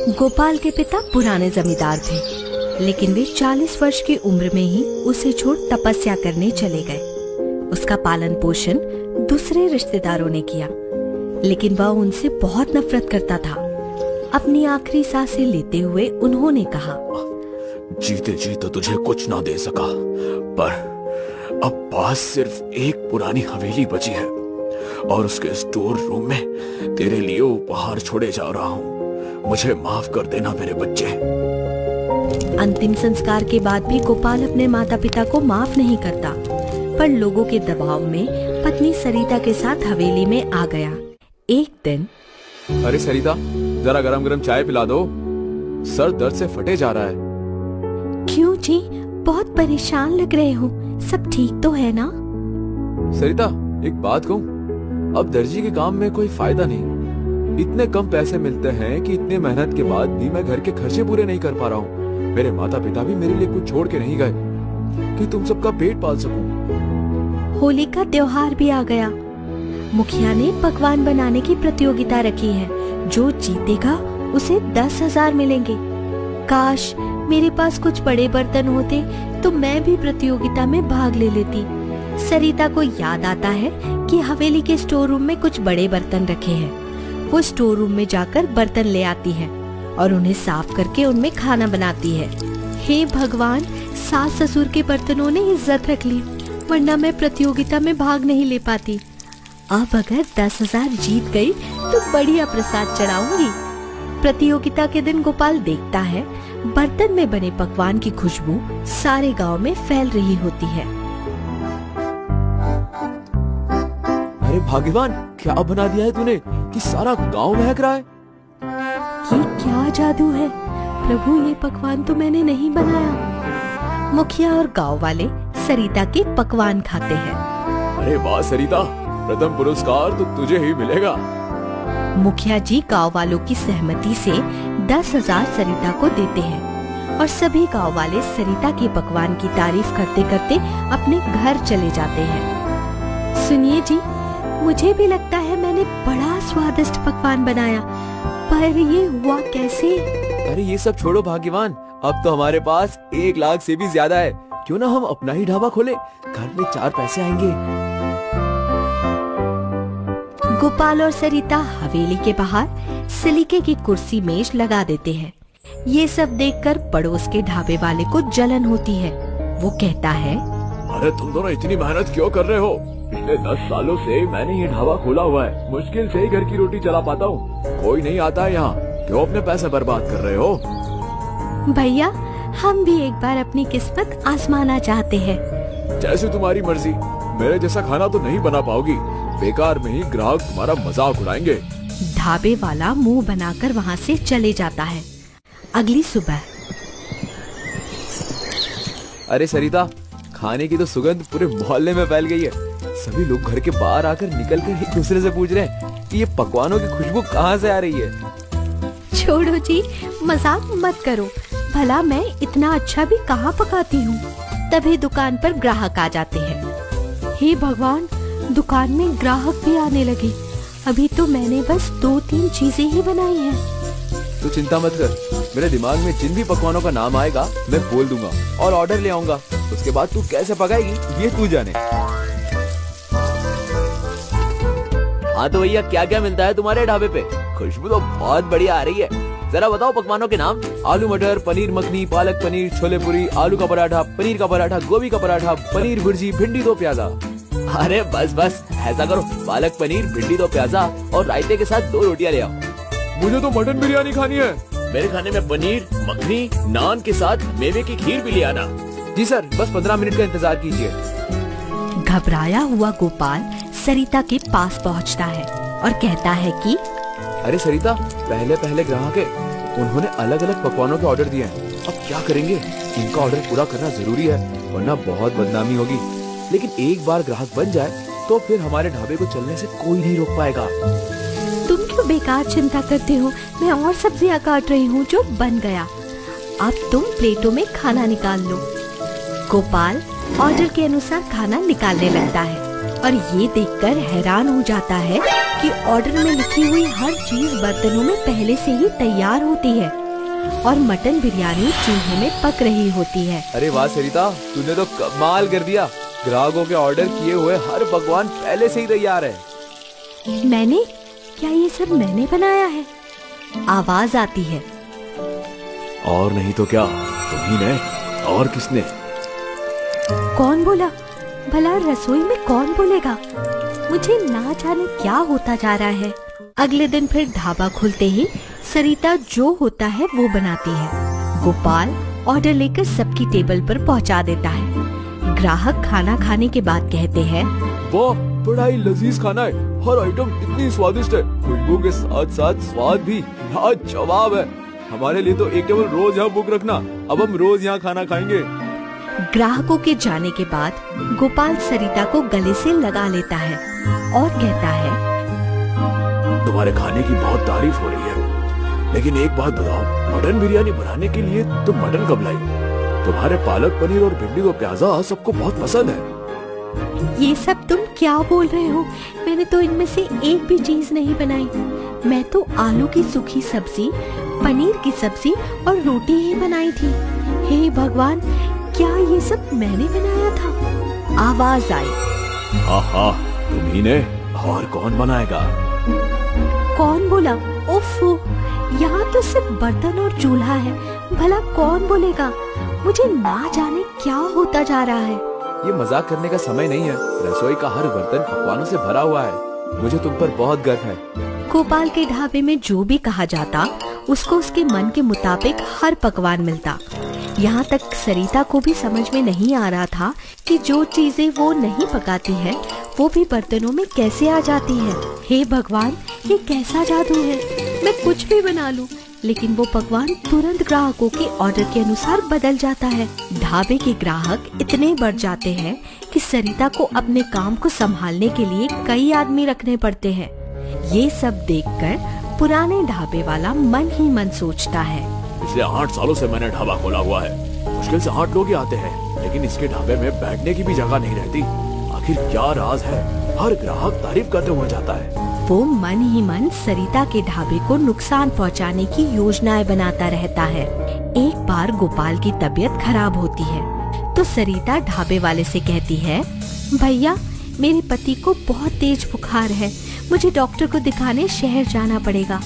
गोपाल के पिता पुराने जमींदार थे, लेकिन वे 40 वर्ष की उम्र में ही उसे छोड़ तपस्या करने चले गए। उसका पालन पोषण दूसरे रिश्तेदारों ने किया, लेकिन वह उनसे बहुत नफरत करता था। अपनी आखिरी सांसें लेते हुए उन्होंने कहा, जीते जी तो तुझे कुछ ना दे सका, पर अब पास सिर्फ एक पुरानी हवेली बची है और उसके स्टोर रूम में तेरे लिए उपहार छोड़े जा रहा हूँ। मुझे माफ कर देना मेरे बच्चे। अंतिम संस्कार के बाद भी गोपाल अपने माता पिता को माफ नहीं करता, पर लोगों के दबाव में पत्नी सरिता के साथ हवेली में आ गया। एक दिन, अरे सरिता, जरा गरम गरम चाय पिला दो, सर दर्द से फटे जा रहा है। क्यों जी, बहुत परेशान लग रहे हो, सब ठीक तो है ना? सरिता, एक बात कहूँ, अब दर्जी के काम में कोई फायदा नहीं। इतने कम पैसे मिलते हैं कि इतने मेहनत के बाद भी मैं घर के खर्चे पूरे नहीं कर पा रहा हूँ। मेरे माता पिता भी मेरे लिए कुछ छोड़ के नहीं गए कि तुम सबका पेट पाल सकूं। होली का त्योहार भी आ गया। मुखिया ने पकवान बनाने की प्रतियोगिता रखी है। जो जीतेगा उसे 10,000 मिलेंगे। काश मेरे पास कुछ बड़े बर्तन होते तो मैं भी प्रतियोगिता में भाग ले लेती। सरिता को याद आता है कि हवेली के स्टोर रूम में कुछ बड़े बर्तन रखे हैं। वो स्टोर रूम में जाकर बर्तन ले आती है और उन्हें साफ करके उनमें खाना बनाती है। हे भगवान, सास ससुर के बर्तनों ने इज्जत रख ली, वरना मैं प्रतियोगिता में भाग नहीं ले पाती। अब अगर 10,000 जीत गई तो बढ़िया प्रसाद चढ़ाऊंगी। प्रतियोगिता के दिन गोपाल देखता है बर्तन में बने पकवान की खुशबू सारे गांव में फैल रही होती है। अरे भाग्यवान, क्या बना दिया है तूने कि सारा गांव महक रहा है? ये क्या जादू है प्रभु, ये पकवान तो मैंने नहीं बनाया। मुखिया और गांव वाले सरिता के पकवान खाते हैं। अरे वाह सरिता, प्रथम पुरस्कार तो तुझे ही मिलेगा। मुखिया जी गांव वालों की सहमति से 10,000 सरिता को देते हैं और सभी गांव वाले सरिता के पकवान की तारीफ करते करते अपने घर चले जाते हैं। सुनिए जी, मुझे भी लगता है मैंने बड़ा स्वादिष्ट पकवान बनाया, पर ये हुआ कैसे? अरे ये सब छोड़ो भाग्यवान, अब तो हमारे पास 1 लाख से भी ज्यादा है। क्यों ना हम अपना ही ढाबा खोले, घर में 4 पैसे आएंगे। गोपाल और सरिता हवेली के बाहर सिलिके की कुर्सी मेज लगा देते हैं। ये सब देखकर पड़ोस के ढाबे वाले को जलन होती है। वो कहता है, अरे तुम दोनों इतनी मेहनत क्यों कर रहे हो? पिछले 10 सालों से मैंने ये ढाबा खोला हुआ है, मुश्किल से ही घर की रोटी चला पाता हूँ। कोई नहीं आता है यहाँ, क्यों अपने पैसे बर्बाद कर रहे हो? भैया, हम भी एक बार अपनी किस्मत आजमाना चाहते हैं। जैसे तुम्हारी मर्जी, मेरे जैसा खाना तो नहीं बना पाओगी। बेकार में ही ग्राहक तुम्हारा मजाक उड़ाएंगे। ढाबे वाला मुंह बनाकर वहाँ से चले जाता है। अगली सुबह, अरे सरिता, खाने की तो सुगंध पूरे मोहल्ले में फैल गई है। सभी लोग घर के बाहर आकर निकलकर एक दूसरे से पूछ रहे हैं कि ये पकवानों की खुशबू कहाँ से आ रही है। छोड़ो जी, मजाक मत करो। भला मैं इतना अच्छा भी कहाँ पकाती हूँ। तभी दुकान पर ग्राहक आ जाते हैं। हे भगवान, दुकान में ग्राहक भी आने लगे। अभी तो मैंने बस 2-3 चीजें ही बनाई हैं। तू चिंता मत कर, मेरे दिमाग में जिन भी पकवानों का नाम आएगा मैं बोल दूंगा और ऑर्डर ले आऊंगा। उसके बाद तू कैसे पकाएगी ये तू जाने। हाँ तो भैया, क्या क्या मिलता है तुम्हारे ढाबे पे? खुशबू तो बहुत बढ़िया आ रही है। जरा बताओ पकवानों के नाम। आलू मटर, पनीर मखनी, पालक पनीर, छोले पूरी, आलू का पराठा, पनीर का पराठा, गोभी का पराठा, पनीर भुर्जी, भिंडी 2 प्याजा। अरे बस बस, ऐसा करो, पालक पनीर, भिंडी 2 प्याजा और रायते के साथ 2 रोटियां ले आओ। मुझे तो मटन बिरयानी खानी है। मेरे खाने में पनीर मखनी, नान के साथ मेवे की खीर भी ले आना। जी सर, बस 15 मिनट का इंतजार कीजिए। घबराया हुआ गोपाल सरिता के पास पहुंचता है और कहता है कि अरे सरिता, पहले ग्राहक है, उन्होंने अलग अलग पकवानों के ऑर्डर दिए हैं। अब क्या करेंगे? इनका ऑर्डर पूरा करना जरूरी है, वरना बहुत बदनामी होगी। लेकिन एक बार ग्राहक बन जाए तो फिर हमारे ढाबे को चलने से कोई नहीं रोक पाएगा। तुम क्यों बेकार चिंता करते हो? मैं और सब्जियां काट रही हूँ जो बन गया। अब तुम प्लेटों में खाना निकाल लो। गोपाल ऑर्डर के अनुसार खाना निकालने लगता है और ये देखकर हैरान हो जाता है कि ऑर्डर में लिखी हुई हर चीज बर्तनों में पहले से ही तैयार होती है और मटन बिरयानी चूल्हे में पक रही होती है। अरे वाह सरिता, तूने तो कमाल कर दिया। ग्राहकों के ऑर्डर किए हुए हर पकवान पहले से ही तैयार है। मैंने? क्या ये सब मैंने बनाया है? आवाज आती है। और नहीं तो क्या, तुम्ही ने। और किसने? कौन बोला? भला रसोई में कौन बोलेगा? मुझे ना जाने क्या होता जा रहा है। अगले दिन फिर ढाबा खुलते ही सरिता जो होता है वो बनाती है। गोपाल ऑर्डर लेकर सबकी टेबल पर पहुंचा देता है। ग्राहक खाना खाने के बाद कहते हैं, वाह, बड़ा ही लजीज खाना है। हर आइटम इतनी स्वादिष्ट है, खुशबू के साथ साथ स्वाद भी लाजवाब है। हमारे लिए तो एक टेबल रोज यहाँ बुक रखना, अब हम रोज यहाँ खाना खाएंगे। ग्राहकों के जाने के बाद गोपाल सरिता को गले से लगा लेता है और कहता है, तुम्हारे खाने की बहुत तारीफ हो रही है, लेकिन एक बात बताओ, मटन बिरयानी बनाने के लिए तुम मटन कब लाई? तुम्हारे पालक पनीर और भिंडी को प्याजा सबको बहुत पसंद है। ये सब तुम क्या बोल रहे हो? मैंने तो इनमें से एक भी चीज नहीं बनाई। मैं तो आलू की सूखी सब्जी, पनीर की सब्जी और रोटी ही बनाई थी। हे भगवान, क्या ये सब मैंने बनाया था? आवाज आई। हाँ, तुम्ही ने। और कौन बनाएगा? कौन बोला? उफ, यहाँ तो सिर्फ बर्तन और चूल्हा है। भला कौन बोलेगा? मुझे ना जाने क्या होता जा रहा है। ये मजाक करने का समय नहीं है। रसोई का हर बर्तन पकवानों से भरा हुआ है। मुझे तुम पर बहुत गर्व है। गोपाल के ढाबे में जो भी कहा जाता, उसको उसके मन के मुताबिक हर पकवान मिलता। यहाँ तक सरिता को भी समझ में नहीं आ रहा था कि जो चीजें वो नहीं पकाती है, वो भी बर्तनों में कैसे आ जाती है। हे भगवान, ये कैसा जादू है? मैं कुछ भी बना लूं, लेकिन वो पकवान तुरंत ग्राहकों के ऑर्डर के अनुसार बदल जाता है। ढाबे के ग्राहक इतने बढ़ जाते हैं कि सरिता को अपने काम को संभालने के लिए कई आदमी रखने पड़ते हैं। ये सब देखकर पुराने ढाबे वाला मन ही मन सोचता है, पिछले 8 सालों से मैंने ढाबा खोला हुआ है। मुश्किल से 8 लोग ही आते हैं, लेकिन इसके ढाबे में बैठने की भी जगह नहीं रहती। आखिर क्या राज है? हर ग्राहक तारीफ करते हुए जाता है। वो मन ही मन सरिता के ढाबे को नुकसान पहुंचाने की योजनाएं बनाता रहता है। एक बार गोपाल की तबीयत खराब होती है तो सरिता ढाबे वाले से कहती है, भैया, मेरे पति को बहुत तेज बुखार है, मुझे डॉक्टर को दिखाने शहर जाना पड़ेगा।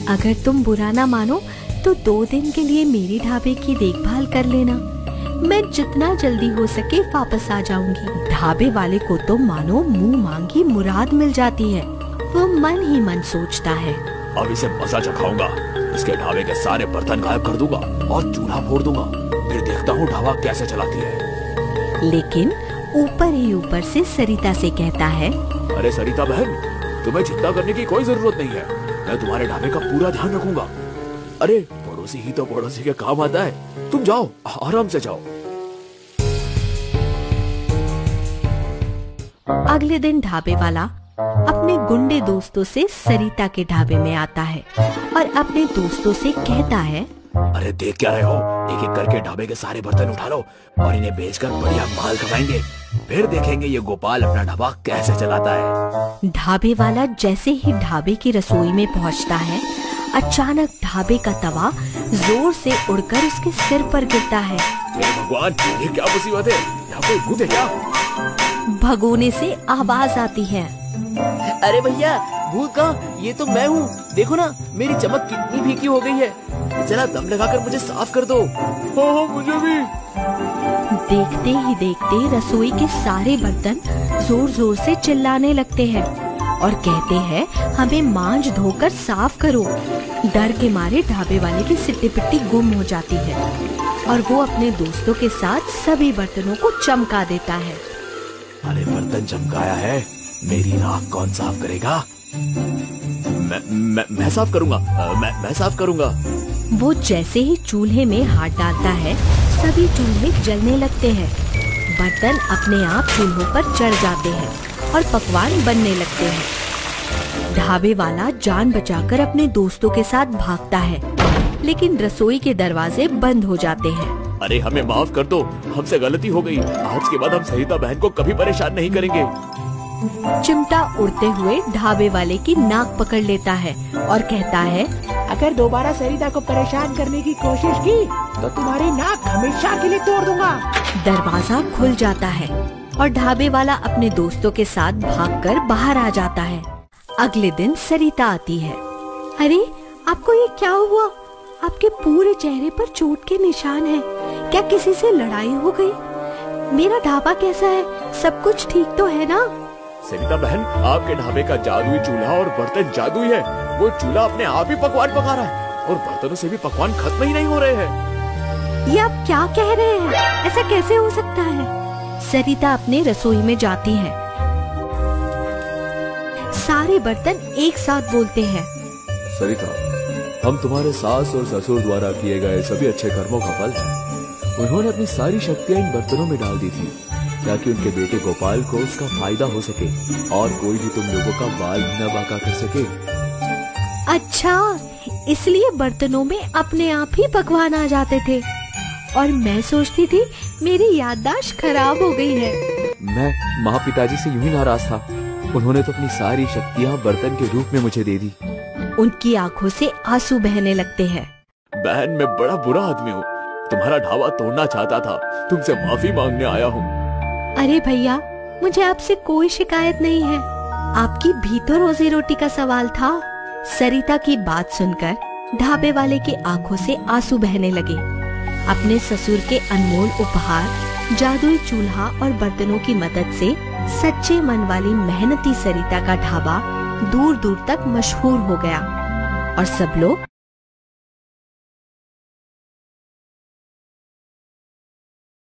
अगर तुम बुरा ना मानो तो 2 दिन के लिए मेरी ढाबे की देखभाल कर लेना। मैं जितना जल्दी हो सके वापस आ जाऊंगी। ढाबे वाले को तो मानो मुंह मांगी मुराद मिल जाती है। वो मन ही मन सोचता है, अब इसे मजा चखाऊंगा। इसके ढाबे के सारे बर्तन गायब कर दूंगा और चूल्हा फोड़ दूंगा, फिर देखता हूँ ढाबा कैसे चलाती है। लेकिन ऊपर ही ऊपर से सरिता से कहता है, अरे सरिता बहन, तुम्हें चिंता करने की कोई जरूरत नहीं है। मैं तुम्हारे ढाबे का पूरा ध्यान रखूंगा। अरे पड़ोसी ही तो पड़ोसी के काम आता है। तुम जाओ, आराम से जाओ। अगले दिन ढाबे वाला अपने गुंडे दोस्तों से सरिता के ढाबे में आता है और अपने दोस्तों से कहता है, अरे देख क्या रहे हो? एक एक करके ढाबे के सारे बर्तन उठा लो और इन्हें बेचकर बढ़िया माल कमाएंगे। फिर देखेंगे ये गोपाल अपना ढाबा कैसे चलाता है। ढाबे वाला जैसे ही ढाबे की रसोई में पहुंचता है, अचानक ढाबे का तवा जोर से उड़कर उसके सिर पर गिरता है। हे भगवान, ये क्या मुसीबत है? यहाँ कोई भूत है क्या? भगोने से आवाज आती है, अरे भैया, भूत कहाँ? ये तो मैं हूँ। देखो ना, मेरी चमक कितनी फीकी हो गई है। जरा दम लगाकर मुझे साफ कर दो। हाँ, मुझे भी। देखते ही देखते रसोई के सारे बर्तन जोर जोर से चिल्लाने लगते हैं और कहते हैं, हमें मांज धोकर साफ करो। डर के मारे ढाबे वाले की सिट्टी पिट्टी गुम हो जाती है और वो अपने दोस्तों के साथ सभी बर्तनों को चमका देता है। अरे बर्तन चमकाया है, मेरी नाक कौन साफ करेगा? मैं साफ करूंगा। मैं साफ करूंगा। वो जैसे ही चूल्हे में हाथ डालता है, सभी चूल्हे जलने लगते हैं। बर्तन अपने आप चूल्हों पर चढ़ जाते हैं और पकवान बनने लगते हैं। ढाबे वाला जान बचाकर अपने दोस्तों के साथ भागता है, लेकिन रसोई के दरवाजे बंद हो जाते हैं। अरे हमें माफ कर दो, हमसे गलती हो गई। आज के बाद हम सरिता बहन को कभी परेशान नहीं करेंगे। चिमटा उड़ते हुए ढाबे वाले की नाक पकड़ लेता है और कहता है, अगर दोबारा सरिता को परेशान करने की कोशिश की तो तुम्हारी नाक हमेशा के लिए तोड़ दूंगा। दरवाजा खुल जाता है और ढाबे वाला अपने दोस्तों के साथ भागकर बाहर आ जाता है। अगले दिन सरिता आती है। अरे आपको ये क्या हुआ? आपके पूरे चेहरे पर चोट के निशान हैं। क्या किसी से लड़ाई हो गई? मेरा ढाबा कैसा है? सब कुछ ठीक तो है ना? सरिता बहन, आपके ढाबे का जादुई चूल्हा और बर्तन जादुई है। वो चूल्हा अपने आप ही पकवान पका रहा है और बर्तनों से भी पकवान खत्म ही नहीं हो रहे हैं। ये आप क्या कह रहे हैं? ऐसा कैसे हो सकता है? सरिता अपने रसोई में जाती है। सारे बर्तन एक साथ बोलते हैं, सरिता, हम तुम्हारे सास और ससुर द्वारा किए गए सभी अच्छे कर्मों का फल है। उन्होंने अपनी सारी शक्तियाँ इन बर्तनों में डाल दी थी ताकि उनके बेटे गोपाल को उसका फायदा हो सके और कोई भी तुम लोगों का बाल भी न बांका कर सके। अच्छा, इसलिए बर्तनों में अपने आप ही पकवान आ जाते थे और मैं सोचती थी मेरी याददाश्त खराब हो गई है। मैं माँ पिताजी से यूं ही नाराज था। उन्होंने तो अपनी सारी शक्तियाँ बर्तन के रूप में मुझे दे दी। उनकी आंखों से आंसू बहने लगते हैं। बहन, मैं बड़ा बुरा आदमी हूँ। तुम्हारा ढाबा तोड़ना चाहता था। तुमसे माफी मांगने आया हूँ। अरे भैया, मुझे आपसे कोई शिकायत नहीं है। आपकी भी तो रोजी रोटी का सवाल था। सरिता की बात सुनकर ढाबे वाले की आंखों से आंसू बहने लगे। अपने ससुर के अनमोल उपहार, जादुई चूल्हा और बर्तनों की मदद से सच्चे मन वाली मेहनती सरिता का ढाबा दूर दूर तक मशहूर हो गया और सब लोग